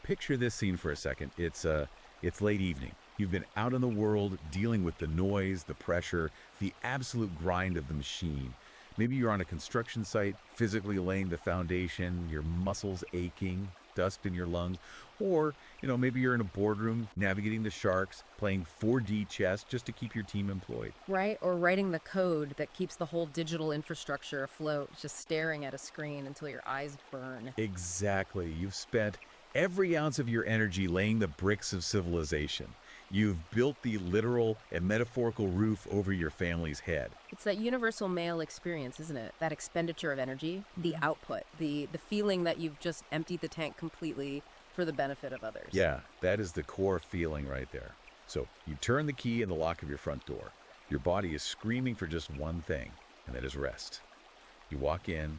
picture this scene for a second. It's late evening. You've been out in the world dealing with the noise, the pressure, the absolute grind of the machine. Maybe you're on a construction site, physically laying the foundation, your muscles aching, dust in your lungs. Or, maybe you're in a boardroom navigating the sharks, playing 4D chess just to keep your team employed. Right? Or writing the code that keeps the whole digital infrastructure afloat, just staring at a screen until your eyes burn. Exactly. You've spent every ounce of your energy laying the bricks of civilization. You've built the literal and metaphorical roof over your family's head. It's that universal male experience, isn't it? That expenditure of energy, the output, the feeling that you've just emptied the tank completely for the benefit of others. Yeah, that is the core feeling right there. So you turn the key in the lock of your front door. Your body is screaming for just one thing, and that is rest. You walk in,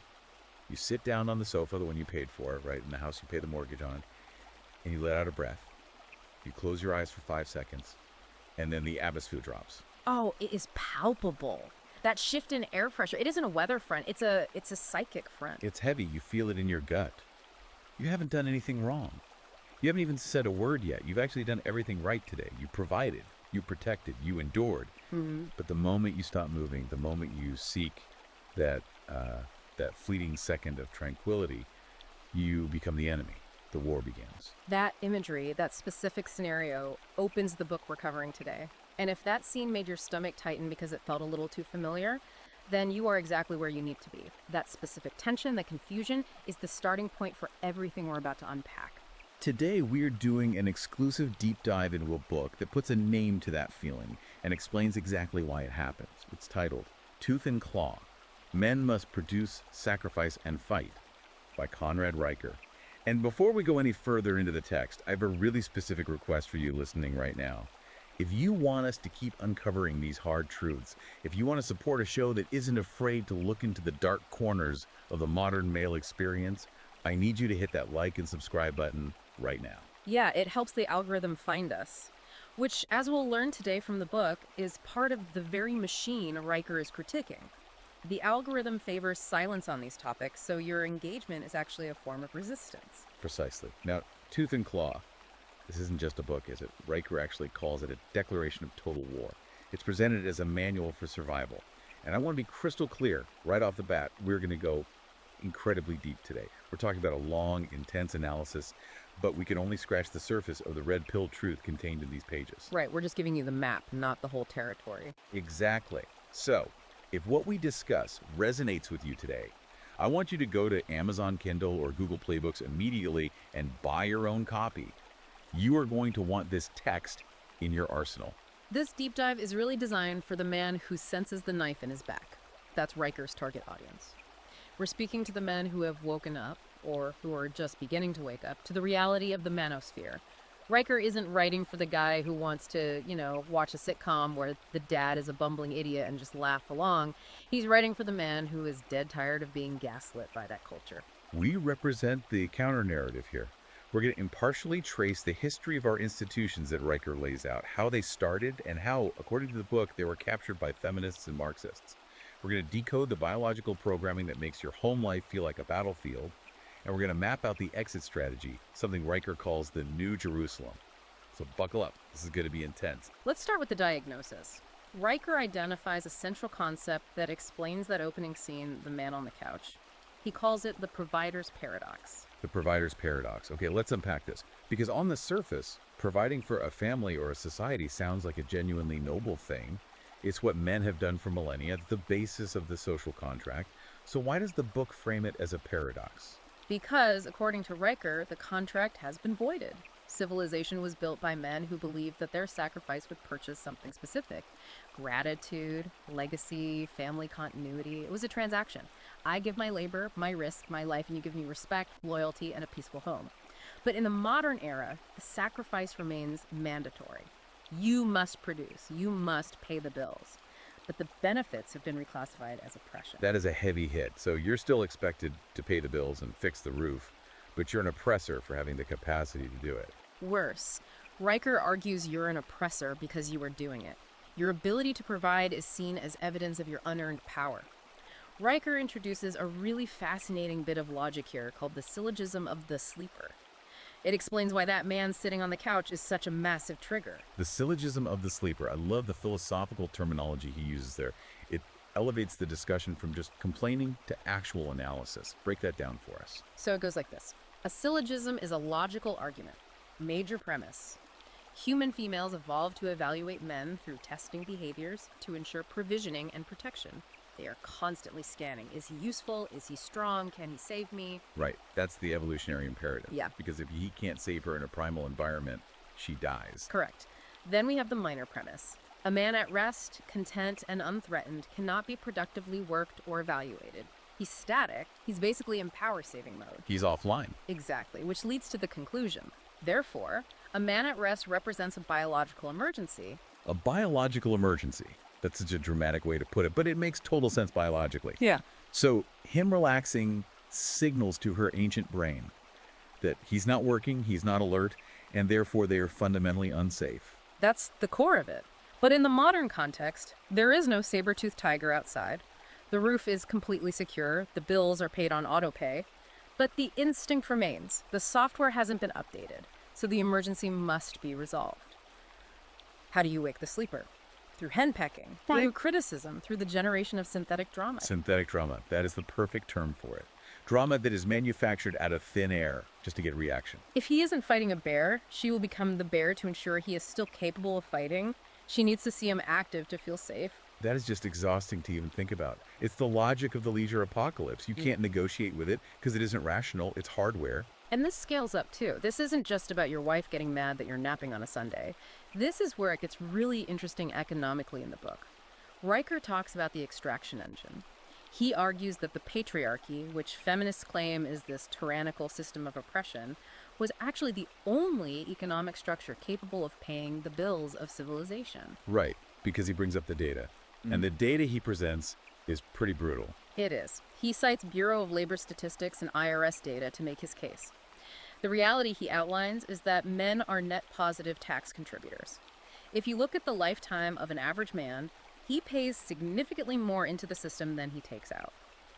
you sit down on the sofa, the one you paid for, right, in the house you pay the mortgage on, and you let out a breath. You close your eyes for 5 seconds, and then the atmosphere drops. Oh, it is palpable. That shift in air pressure, it isn't a weather front, it's a psychic front. It's heavy. You feel it in your gut. You haven't done anything wrong. You haven't even said a word yet. You've actually done everything right today. You provided, you protected, you endured. But the moment you stop moving, the moment you seek that fleeting second of tranquility, you become the enemy. The war begins. That imagery, that specific scenario, opens the book we're covering today. And if that scene made your stomach tighten because it felt a little too familiar, then you are exactly where you need to be. That specific tension, that confusion, is the starting point for everything we're about to unpack. Today, we're doing an exclusive deep dive into a book that puts a name to that feeling and explains exactly why it happens. It's titled Tooth and Claw: Men Must Produce, Sacrifice, and Fight by Conrad Riker. And before we go any further into the text, I have a really specific request for you listening right now. If you want us to keep uncovering these hard truths, if you want to support a show that isn't afraid to look into the dark corners of the modern male experience, I need you to hit that like and subscribe button right now. Yeah, it helps the algorithm find us, which, as we'll learn today from the book, is part of the very machine Riker is critiquing. The algorithm favors silence on these topics, so your engagement is actually a form of resistance. Precisely. Now, Tooth and Claw. This isn't just a book, is it? Riker actually calls it a declaration of total war. It's presented as a manual for survival. And I want to be crystal clear right off the bat, we're going to go incredibly deep today. We're talking about a long, intense analysis, but we can only scratch the surface of the red pill truth contained in these pages. Right, we're just giving you the map, not the whole territory. Exactly. So, if what we discuss resonates with you today, I want you to go to Amazon Kindle or Google Play Books immediately and buy your own copy. You are going to want this text in your arsenal. This deep dive is really designed for the man who senses the knife in his back. That's Riker's target audience. We're speaking to the men who have woken up, or who are just beginning to wake up, to the reality of the manosphere. Riker isn't writing for the guy who wants to, watch a sitcom where the dad is a bumbling idiot and just laugh along. He's writing for the man who is dead tired of being gaslit by that culture. We represent the counter-narrative here. We're going to impartially trace the history of our institutions that Riker lays out, how they started, and how, according to the book, they were captured by feminists and Marxists. We're going to decode the biological programming that makes your home life feel like a battlefield, and we're going to map out the exit strategy, something Riker calls the New Jerusalem. So buckle up. This is going to be intense. Let's start with the diagnosis. Riker identifies a central concept that explains that opening scene, the man on the couch. He calls it the provider's paradox. The provider's paradox. Okay, let's unpack this. Because on the surface, providing for a family or a society sounds like a genuinely noble thing. It's what men have done for millennia, the basis of the social contract. So why does the book frame it as a paradox? Because, according to Riker, the contract has been voided. Civilization was built by men who believed that their sacrifice would purchase something specific. Gratitude, legacy, family continuity. It was a transaction. I give my labor, my risk, my life, and you give me respect, loyalty, and a peaceful home. But in the modern era, the sacrifice remains mandatory. You must produce. You must pay the bills. But the benefits have been reclassified as oppression. That is a heavy hit. So you're still expected to pay the bills and fix the roof, but you're an oppressor for having the capacity to do it. Worse, Riker argues you're an oppressor because you are doing it. Your ability to provide is seen as evidence of your unearned power. Riker introduces a really fascinating bit of logic here called the syllogism of the sleeper. It explains why that man sitting on the couch is such a massive trigger. The syllogism of the sleeper. I love the philosophical terminology he uses there. It elevates the discussion from just complaining to actual analysis. Break that down for us. So it goes like this. A syllogism is a logical argument. Major premise. Human females evolved to evaluate men through testing behaviors to ensure provisioning and protection. They are constantly scanning. Is he useful? Is he strong? Can he save me? Right. That's the evolutionary imperative. Yeah. Because if he can't save her in a primal environment, she dies. Correct. Then we have the minor premise. A man at rest, content, and unthreatened cannot be productively worked or evaluated. He's static. He's basically in power-saving mode. He's offline. Exactly, which leads to the conclusion. Therefore, a man at rest represents a biological emergency. A biological emergency. That's such a dramatic way to put it, but it makes total sense biologically. Yeah. So him relaxing signals to her ancient brain that he's not working, he's not alert, and therefore they are fundamentally unsafe. That's the core of it. But in the modern context, there is no saber-toothed tiger outside. The roof is completely secure. The bills are paid on autopay. But the instinct remains. The software hasn't been updated, so the emergency must be resolved. How do you wake the sleeper? Through henpecking, through criticism, through the generation of synthetic drama. Synthetic drama. That is the perfect term for it. Drama that is manufactured out of thin air just to get reaction. If he isn't fighting a bear, she will become the bear to ensure he is still capable of fighting. She needs to see him active to feel safe. That is just exhausting to even think about. It's the logic of the leisure apocalypse. You can't negotiate with it because it isn't rational. It's hardware. And this scales up too. This isn't just about your wife getting mad that you're napping on a Sunday. This is where it gets really interesting economically in the book. Riker talks about the extraction engine. He argues that the patriarchy, which feminists claim is this tyrannical system of oppression, was actually the only economic structure capable of paying the bills of civilization. Right, because he brings up the data. And the data he presents is pretty brutal. It is. He cites Bureau of Labor Statistics and IRS data to make his case. The reality he outlines is that men are net positive tax contributors. If you look at the lifetime of an average man, he pays significantly more into the system than he takes out.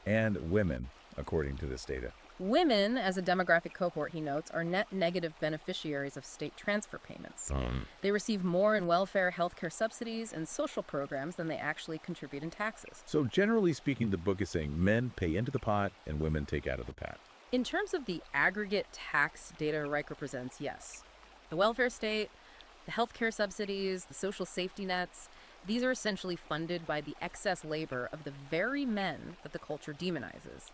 And women, according to this data. Women, as a demographic cohort, he notes, are net negative beneficiaries of state transfer payments. They receive more in welfare, healthcare subsidies, and social programs than they actually contribute in taxes. So generally speaking, the book is saying men pay into the pot and women take out of the pot. In terms of the aggregate tax data Riker presents, yes. The welfare state, the healthcare subsidies, the social safety nets, these are essentially funded by the excess labor of the very men that the culture demonizes.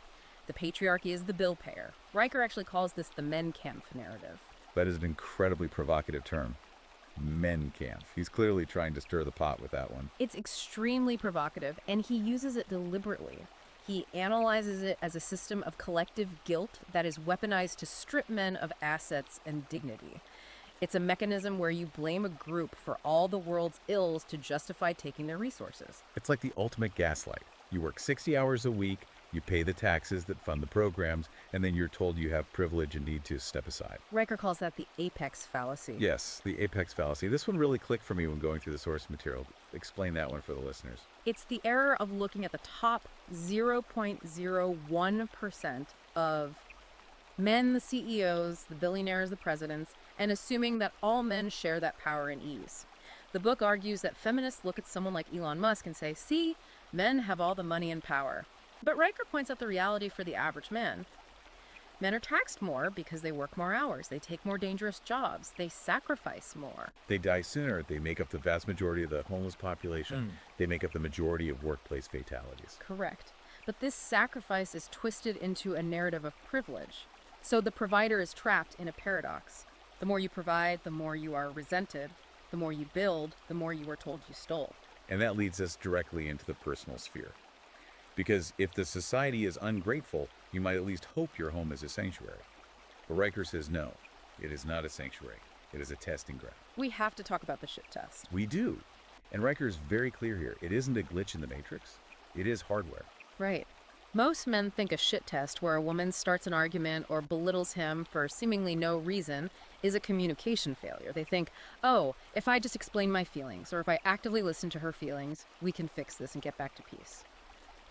The patriarchy is the bill payer. Riker actually calls this the men Kampf narrative. That is an incredibly provocative term. Men Kampf. He's clearly trying to stir the pot with that one. It's extremely provocative, and he uses it deliberately. He analyzes it as a system of collective guilt that is weaponized to strip men of assets and dignity. It's a mechanism where you blame a group for all the world's ills to justify taking their resources. It's like the ultimate gaslight. You work 60 hours a week, you pay the taxes that fund the programs, and then you're told you have privilege and need to step aside. Riker calls that the apex fallacy. Yes, the apex fallacy. This one really clicked for me when going through the source material. Explain that one for the listeners. It's the error of looking at the top 0.01% of men, the CEOs, the billionaires, the presidents, and assuming that all men share that power and ease. The book argues that feminists look at someone like Elon Musk and say, see, men have all the money and power. But Riker points out the reality for the average man. Men are taxed more because they work more hours, they take more dangerous jobs, they sacrifice more. They die sooner. They make up the vast majority of the homeless population. They make up the majority of workplace fatalities. Correct. But this sacrifice is twisted into a narrative of privilege. So the provider is trapped in a paradox. The more you provide, the more you are resented. The more you build, the more you are told you stole. And that leads us directly into the personal sphere. Because if the society is ungrateful, you might at least hope your home is a sanctuary. But Riker says no, it is not a sanctuary. It is a testing ground. We have to talk about the shit test. We do. And Riker is very clear here. It isn't a glitch in the Matrix. It is hardware. Right. Most men think a shit test where a woman starts an argument or belittles him for seemingly no reason is a communication failure. They think, oh, if I just explain my feelings or if I actively listen to her feelings, we can fix this and get back to peace.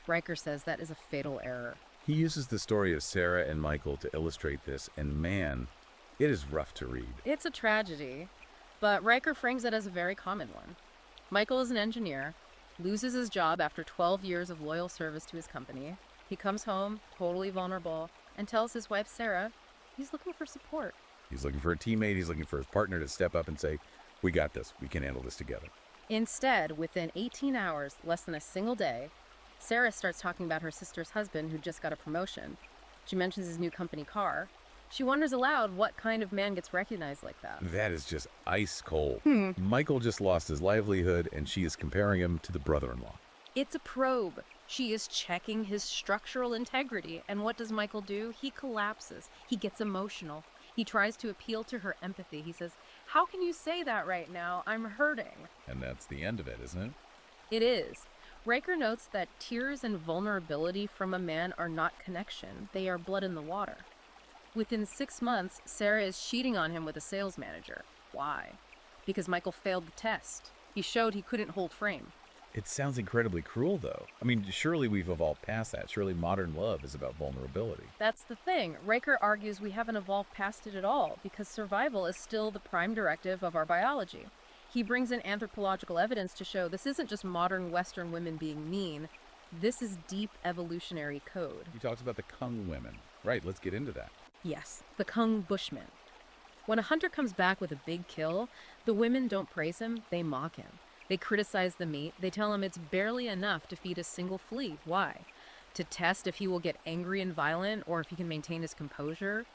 Riker says that is a fatal error. He uses the story of Sarah and Michael to illustrate this, and man, It is rough to read. It's a tragedy, but Riker frames it as a very common one. Michael is an engineer, loses his job after 12 years of loyal service to his company. He comes home, totally vulnerable, and tells his wife, Sarah, he's looking for support. He's looking for a teammate. He's looking for his partner to step up and say, we got this. We can handle this together. Instead, within 18 hours, less than a single day, Sarah starts talking about her sister's husband who just got a promotion. She mentions his new company car. She wonders aloud what kind of man gets recognized like that. That is just ice cold. Michael just lost his livelihood, and she is comparing him to the brother-in-law. It's a probe. She is checking his structural integrity. And what does Michael do? He collapses. He gets emotional. He tries to appeal to her empathy. He says, how can you say that right now? I'm hurting. And that's the end of it, isn't it? It is. Riker notes that tears and vulnerability from a man are not connection. They are blood in the water. Within 6 months, Sarah is cheating on him with a sales manager. Why? Because Michael failed the test. He showed he couldn't hold frame. It sounds incredibly cruel, though. I mean, surely we've evolved past that. Surely modern love is about vulnerability. That's the thing. Riker argues we haven't evolved past it at all because survival is still the prime directive of our biology. He brings in anthropological evidence to show this isn't just modern Western women being mean. This is deep evolutionary code. He talks about the Kung women. Right, let's get into that. Yes, the Kung Bushmen. When a hunter comes back with a big kill, the women don't praise him, they mock him. They criticize the meat. They tell him it's barely enough to feed a single flea. Why? To test if he will get angry and violent or if he can maintain his composure.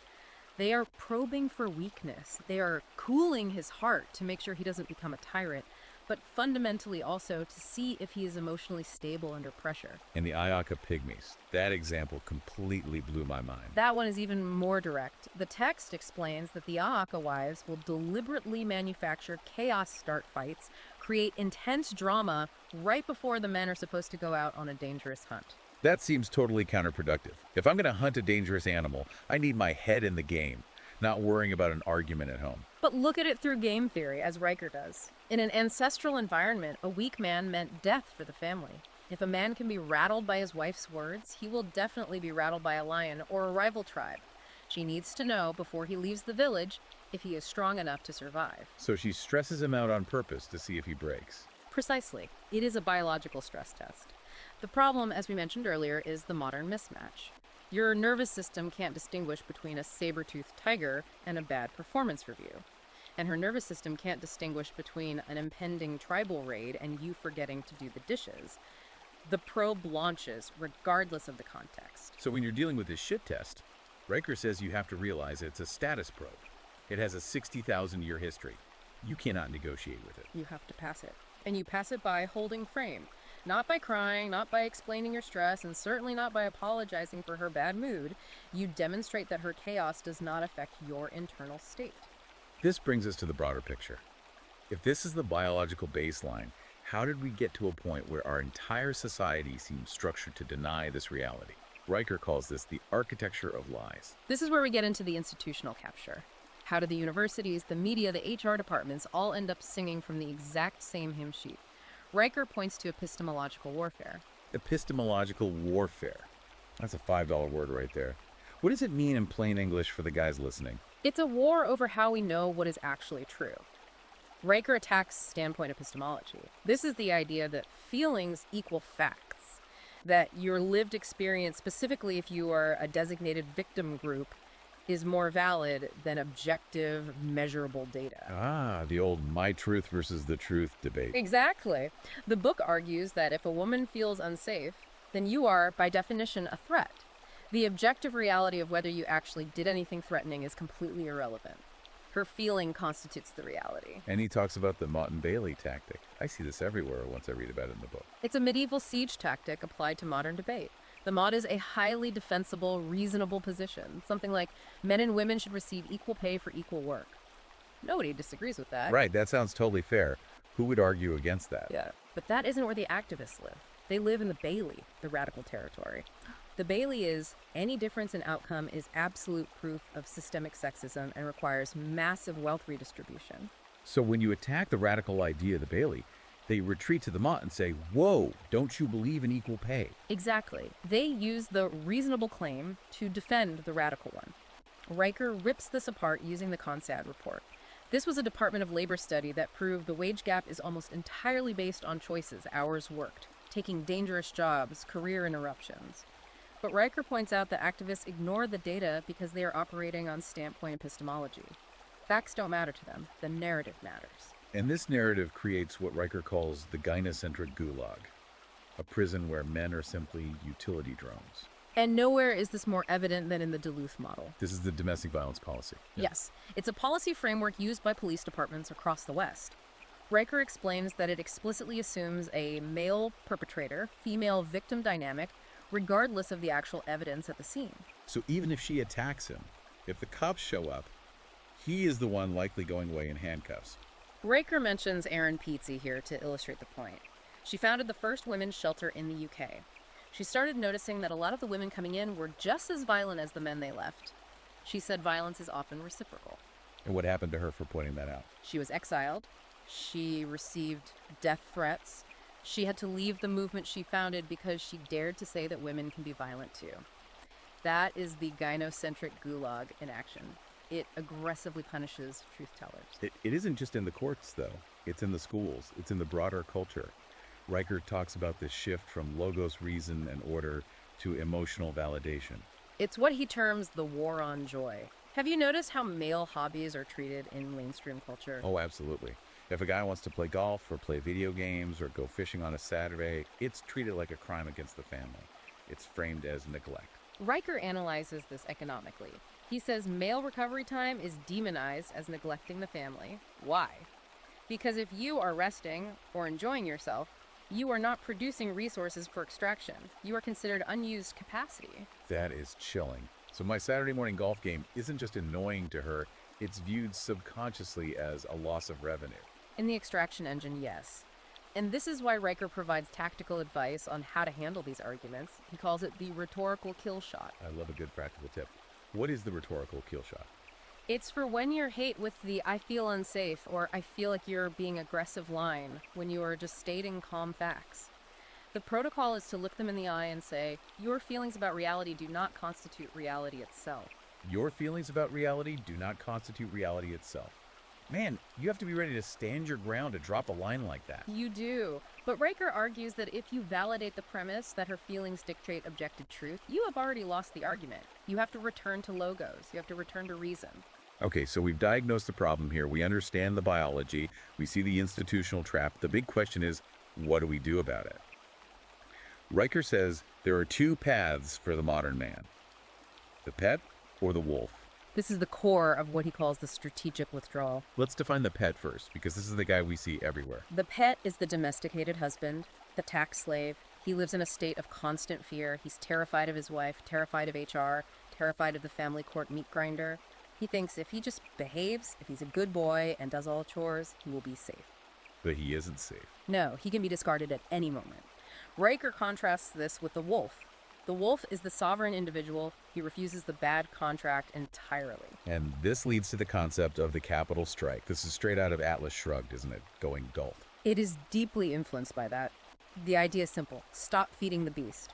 They are probing for weakness. They are cooling his heart to make sure he doesn't become a tyrant, but fundamentally also to see if he is emotionally stable under pressure. And the Ayaka pygmies. That example completely blew my mind. That one is even more direct. The text explains that the Ayaka wives will deliberately manufacture chaos start fights, create intense drama right before the men are supposed to go out on a dangerous hunt. That seems totally counterproductive. If I'm going to hunt a dangerous animal, I need my head in the game, not worrying about an argument at home. But look at it through game theory, as Riker does. In an ancestral environment, a weak man meant death for the family. If a man can be rattled by his wife's words, he will definitely be rattled by a lion or a rival tribe. She needs to know before he leaves the village if he is strong enough to survive. So she stresses him out on purpose to see if he breaks. Precisely. It is a biological stress test. The problem, as we mentioned earlier, is the modern mismatch. Your nervous system can't distinguish between a saber-toothed tiger and a bad performance review. And her nervous system can't distinguish between an impending tribal raid and you forgetting to do the dishes. The probe launches regardless of the context. So when you're dealing with this shit test, Riker says you have to realize it's a status probe. It has a 60,000-year history. You cannot negotiate with it. You have to pass it. And you pass it by holding frame. Not by crying, not by explaining your stress, and certainly not by apologizing for her bad mood. You demonstrate that her chaos does not affect your internal state. This brings us to the broader picture. If this is the biological baseline, how did we get to a point where our entire society seems structured to deny this reality? Riker calls this the architecture of lies. This is where we get into the institutional capture. How do the universities, the media, the HR departments all end up singing from the exact same hymn sheet? Riker points to epistemological warfare. Epistemological warfare. That's a $5 word right there. What does it mean in plain English for the guys listening? It's a war over how we know what is actually true. Riker attacks standpoint epistemology. This is the idea that feelings equal facts, that your lived experience, specifically if you are a designated victim group, is more valid than objective, measurable data. Ah, the old my truth versus the truth debate. Exactly. The book argues that if a woman feels unsafe, then you are, by definition, a threat. The objective reality of whether you actually did anything threatening is completely irrelevant. Her feeling constitutes the reality. And he talks about the Mott and Bailey tactic. I see this everywhere once I read about it in the book. It's a medieval siege tactic applied to modern debate. The Mott is a highly defensible, reasonable position. Something like men and women should receive equal pay for equal work. Nobody disagrees with that. Right, that sounds totally fair. Who would argue against that? Yeah, but that isn't where the activists live. They live in the Bailey, the radical territory. The Bailey is any difference in outcome is absolute proof of systemic sexism and requires massive wealth redistribution. So when you attack the radical idea of the Bailey, they retreat to the Mott and say, whoa, don't you believe in equal pay? Exactly. They use the reasonable claim to defend the radical one. Riker rips this apart using the CONSAD report. This was a Department of Labor study that proved the wage gap is almost entirely based on choices, hours worked, taking dangerous jobs, career interruptions. But Riker points out that activists ignore the data because they are operating on standpoint epistemology. Facts don't matter to them. The narrative matters. And this narrative creates what Riker calls the gynocentric gulag, a prison where men are simply utility drones. And nowhere is this more evident than in the Duluth model. This is the domestic violence policy. Yeah. Yes, it's a policy framework used by police departments across the West. Riker explains that it explicitly assumes a male perpetrator, female victim dynamic, regardless of the actual evidence at the scene. So even if she attacks him, if the cops show up, he is the one likely going away in handcuffs. Riker mentions Erin Peatsy here to illustrate the point. She founded the first women's shelter in the UK. She started noticing that a lot of the women coming in were just as violent as the men they left. She said violence is often reciprocal. And what happened to her for pointing that out? She was exiled. She received death threats. She had to leave the movement she founded because she dared to say that women can be violent too. That is the gynocentric gulag in action. It aggressively punishes truth tellers. It isn't just in the courts, though. It's in the schools. It's in the broader culture. Riker talks about this shift from logos, reason, and order to emotional validation. It's what he terms the war on joy. Have you noticed how male hobbies are treated in mainstream culture? Oh, absolutely. If a guy wants to play golf or play video games or go fishing on a Saturday, it's treated like a crime against the family. It's framed as neglect. Riker analyzes this economically. He says male recovery time is demonized as neglecting the family. Why? Because if you are resting or enjoying yourself, you are not producing resources for extraction. You are considered unused capacity. That is chilling. So my Saturday morning golf game isn't just annoying to her, it's viewed subconsciously as a loss of revenue. In the extraction engine, yes. And this is why Riker provides tactical advice on how to handle these arguments. He calls it the rhetorical kill shot. I love a good practical tip. What is the rhetorical kill shot? It's for when you're hate with the "I feel unsafe" or "I feel like you're being aggressive" line, when you are just stating calm facts. The protocol is to look them in the eye and say, your feelings about reality do not constitute reality itself. Your feelings about reality do not constitute reality itself. Man, you have to be ready to stand your ground to drop a line like that. You do. But Riker argues that if you validate the premise that her feelings dictate objective truth, you have already lost the argument. You have to return to logos. You have to return to reason. Okay, so we've diagnosed the problem here. We understand the biology. We see the institutional trap. The big question is, what do we do about it? Riker says there are two paths for the modern man. The pet or the wolf. This is the core of what he calls the strategic withdrawal. Let's define the pet first, because this is the guy we see everywhere. The pet is the domesticated husband, the tax slave. He lives in a state of constant fear. He's terrified of his wife, terrified of HR, terrified of the family court meat grinder. He thinks if he just behaves, if he's a good boy and does all chores, he will be safe. But he isn't safe. No, he can be discarded at any moment. Riker contrasts this with the wolf. The wolf is the sovereign individual. He refuses the bad contract entirely. And this leads to the concept of the capital strike. This is straight out of Atlas Shrugged, isn't it? Going gulp. It is deeply influenced by that. The idea is simple. Stop feeding the beast.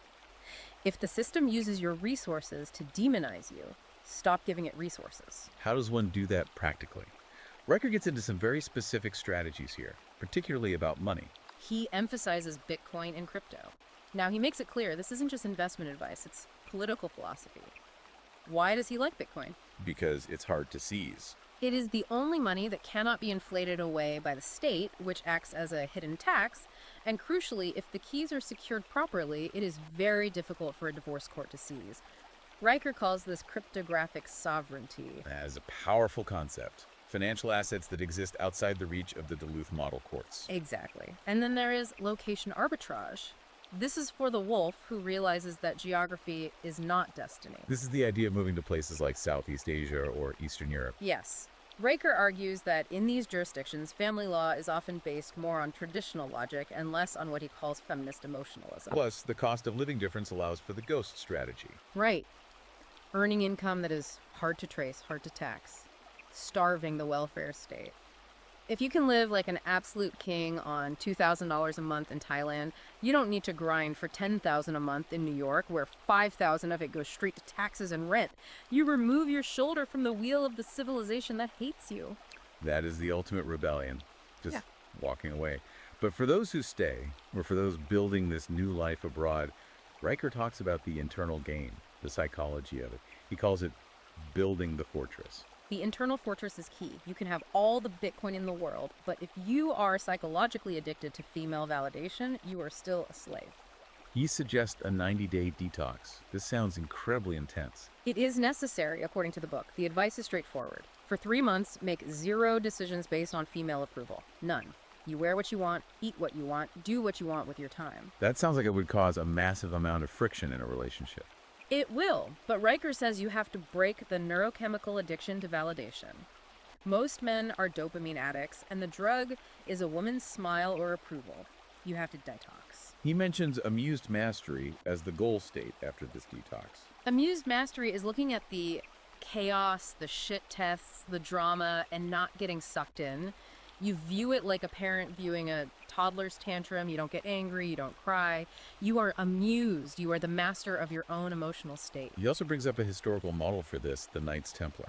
If the system uses your resources to demonize you, stop giving it resources. How does one do that practically? Riker gets into some very specific strategies here, particularly about money. He emphasizes Bitcoin and crypto. Now, he makes it clear this isn't just investment advice, it's political philosophy. Why does he like Bitcoin? Because it's hard to seize. It is the only money that cannot be inflated away by the state, which acts as a hidden tax. And crucially, if the keys are secured properly, it is very difficult for a divorce court to seize. Riker calls this cryptographic sovereignty. That is a powerful concept. Financial assets that exist outside the reach of the Duluth model courts. Exactly. And then there is location arbitrage. This is for the wolf who realizes that geography is not destiny. This is the idea of moving to places like Southeast Asia or Eastern Europe. Yes. Riker argues that in these jurisdictions, family law is often based more on traditional logic and less on what he calls feminist emotionalism. Plus, the cost of living difference allows for the ghost strategy. Right. Earning income that is hard to trace, hard to tax. Starving the welfare state. If you can live like an absolute king on $2,000 a month in Thailand, you don't need to grind for $10,000 a month in New York, where $5,000 of it goes straight to taxes and rent. You remove your shoulder from the wheel of the civilization that hates you. That is the ultimate rebellion, just Yeah. walking away. But for those who stay, or for those building this new life abroad, Riker talks about the internal game, the psychology of it. He calls it building the fortress. The internal fortress is key. You can have all the Bitcoin in the world, but if you are psychologically addicted to female validation, you are still a slave. He suggests a 90-day detox. This sounds incredibly intense. It is necessary, according to the book. The advice is straightforward. For 3 months, make 0 decisions based on female approval. None. You wear what you want, eat what you want, do what you want with your time. That sounds like it would cause a massive amount of friction in a relationship. It will, but Riker says you have to break the neurochemical addiction to validation. Most men are dopamine addicts, and the drug is a woman's smile or approval. You have to detox. He mentions amused mastery as the goal state after this detox. Amused mastery is looking at the chaos, the shit tests, the drama, and not getting sucked in. You view it like a parent viewing a toddler's tantrum. You don't get angry, you don't cry. You are amused. You are the master of your own emotional state. He also brings up a historical model for this, the Knights Templar.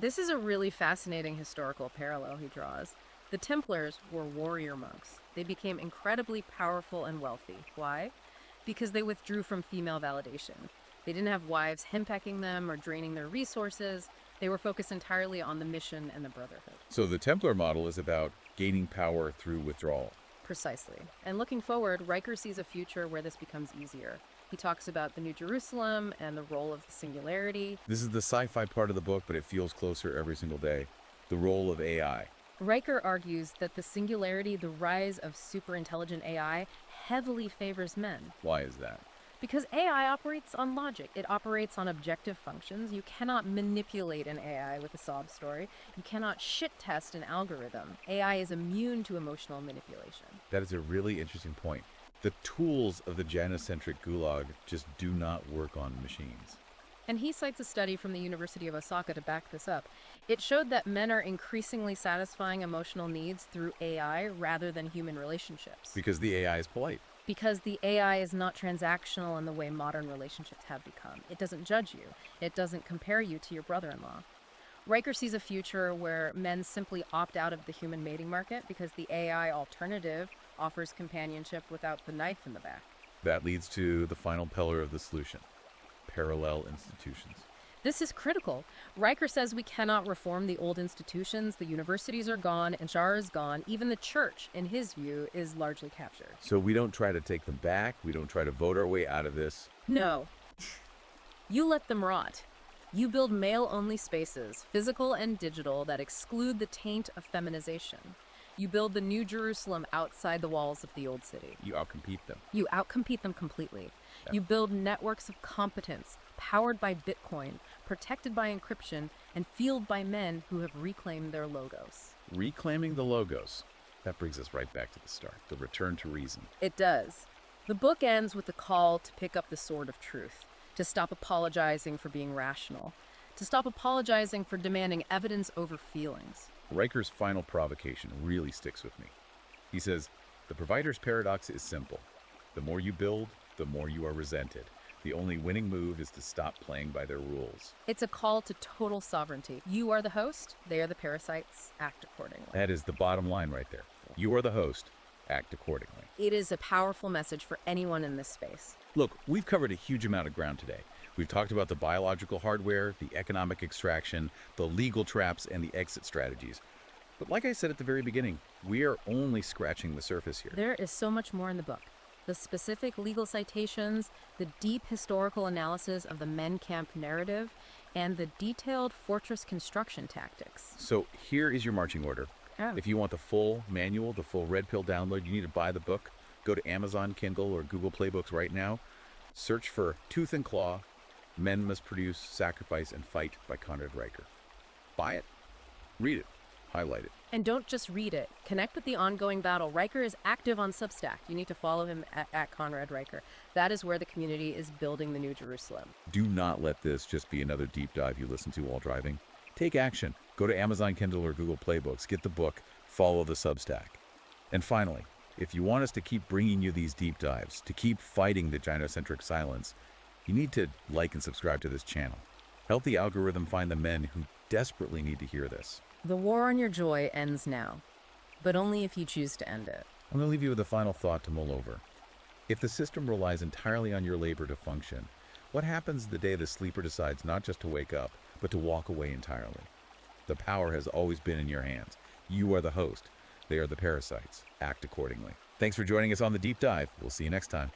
This is a really fascinating historical parallel he draws. The Templars were warrior monks. They became incredibly powerful and wealthy. Why? Because they withdrew from female validation. They didn't have wives henpecking them or draining their resources. They were focused entirely on the mission and the brotherhood. So the Templar model is about gaining power through withdrawal. Precisely. And looking forward, Riker sees a future where this becomes easier. He talks about the New Jerusalem and the role of the singularity. This is the sci-fi part of the book, but it feels closer every single day. The role of AI. Riker argues that the singularity, the rise of superintelligent AI, heavily favors men. Why is that? Because AI operates on logic. It operates on objective functions. You cannot manipulate an AI with a sob story. You cannot shit test an algorithm. AI is immune to emotional manipulation. That is a really interesting point. The tools of the gynocentric gulag just do not work on machines. And he cites a study from the University of Osaka to back this up. It showed that men are increasingly satisfying emotional needs through AI rather than human relationships. Because the AI is polite. Because the AI is not transactional in the way modern relationships have become. It doesn't judge you. It doesn't compare you to your brother-in-law. Riker sees a future where men simply opt out of the human mating market because the AI alternative offers companionship without the knife in the back. That leads to the final pillar of the solution: parallel institutions. This is critical. Riker says we cannot reform the old institutions. The universities are gone, and Shar is gone. Even the church, in his view, is largely captured. So we don't try to take them back. We don't try to vote our way out of this. No. You let them rot. You build male-only spaces, physical and digital, that exclude the taint of feminization. You build the New Jerusalem outside the walls of the old city. You outcompete them. You outcompete them completely. Yeah. You build networks of competence, powered by Bitcoin, protected by encryption, and fueled by men who have reclaimed their logos. Reclaiming the logos. That brings us right back to the start, the return to reason. It does. The book ends with the call to pick up the sword of truth, to stop apologizing for being rational, to stop apologizing for demanding evidence over feelings. Riker's final provocation really sticks with me. He says, the provider's paradox is simple. The more you build, the more you are resented. The only winning move is to stop playing by their rules. It's a call to total sovereignty. You are the host, they are the parasites, act accordingly. That is the bottom line right there. You are the host, act accordingly. It is a powerful message for anyone in this space. Look, we've covered a huge amount of ground today. We've talked about the biological hardware, the economic extraction, the legal traps, and the exit strategies. But like I said at the very beginning, we are only scratching the surface here. There is so much more in the book. The specific legal citations, the deep historical analysis of the Men Camp narrative, and the detailed fortress construction tactics. So here is your marching order. Oh. If you want the full manual, the full red pill download, you need to buy the book. Go to Amazon Kindle or Google Play Books right now. Search for Tooth and Claw, Men Must Produce, Sacrifice, and Fight by Conrad Riker. Buy it, read it, highlight it. And don't just read it. Connect with the ongoing battle. Riker is active on Substack. You need to follow him at Conrad Riker. That is where the community is building the New Jerusalem. Do not let this just be another deep dive you listen to while driving. Take action. Go to Amazon Kindle or Google Play Books. Get the book. follow the Substack. And finally, if you want us to keep bringing you these deep dives, to keep fighting the gynocentric silence, you need to like and subscribe to this channel. Help the algorithm find the men who desperately need to hear this. The war on your joy ends now, but only if you choose to end it. I'm going to leave you with a final thought to mull over. If the system relies entirely on your labor to function, what happens the day the sleeper decides not just to wake up, but to walk away entirely? The power has always been in your hands. You are the host. They are the parasites. Act accordingly. Thanks for joining us on the Deep Dive. We'll see you next time.